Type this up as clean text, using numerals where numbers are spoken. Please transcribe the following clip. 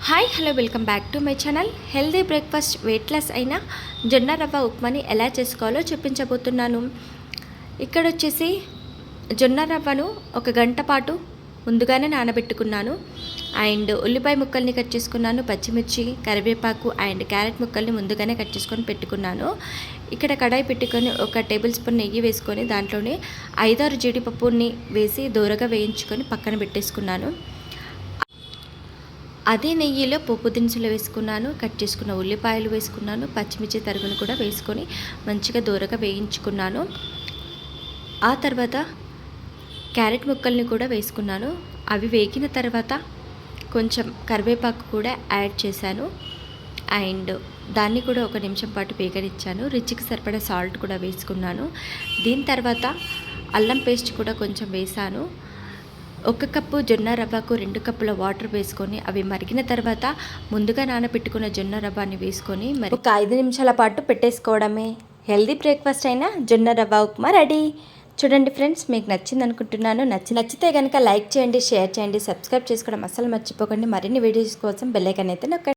Hi hello welcome back to my channel. Healthy breakfast weight loss అయిన జొన్న రవ్వ ఉప్మాని ఎలా చేసుకోవాలో చూపించబోతున్నాను. ఇక్కడ వచ్చేసి జొన్న రవ్వను 1 గంట పాటు ముందుగానే నానబెట్టుకున్నాను. అండ్ ఉల్లిపాయ ముక్కల్ని కట్ చేసుకున్నాను, పచ్చిమిర్చి, కరివేపాకు అండ్ క్యారెట్ ముక్కల్ని ముందుగానే కట్ చేసుకొని పెట్టుకున్నాను. ఇక్కడ కడాయి పెట్టుకొని 1 టేబుల్ స్పూన్ నెయ్యి వేసుకొని దాంట్లోనే 5-6 జీడిపప్పుని వేసి దూరగా వేయించుకొని పక్కన పెట్టేసుకున్నాను. అదే నెయ్యిలో పోపు దినుసులు వేసుకున్నాను, కట్ చేసుకున్న ఉల్లిపాయలు వేసుకున్నాను, పచ్చిమిర్చి తరుగును కూడా వేసుకొని మంచిగా దూరగా వేయించుకున్నాను. ఆ తర్వాత క్యారెట్ ముక్కల్ని కూడా వేసుకున్నాను. అవి వేగిన తర్వాత కొంచెం కరివేపాకు కూడా యాడ్ చేశాను. అండ్ దాన్ని కూడా 1 నిమిషం పాటు వేగనిచ్చాను. రుచికి సరిపడా సాల్ట్ కూడా వేసుకున్నాను. దీని తర్వాత అల్లం పేస్ట్ కూడా కొంచెం వేసాను. 1 కప్పు జొన్న రవ్వకు 2 కప్పుల వాటర్ వేసుకొని అవి మరిగిన తర్వాత ముందుగా నానబెట్టుకున్న జొన్న రవ్వని వేసుకొని మరి 5 నిమిషాల పాటు పెట్టేసుకోవడమే. హెల్దీ బ్రేక్ఫాస్ట్ అయిన జొన్న రవ్వ ఉప్మా రెడీ. చూడండి ఫ్రెండ్స్, మీకు నచ్చింది అనుకుంటున్నాను. నచ్చితే కనుక లైక్ చేయండి, షేర్ చేయండి, సబ్స్క్రైబ్ చేసుకోవడం అస్సలు మర్చిపోకండి. మరిన్ని వీడియోస్ కోసం బెల్ ఐకాన్ అయితే నొక్కండి.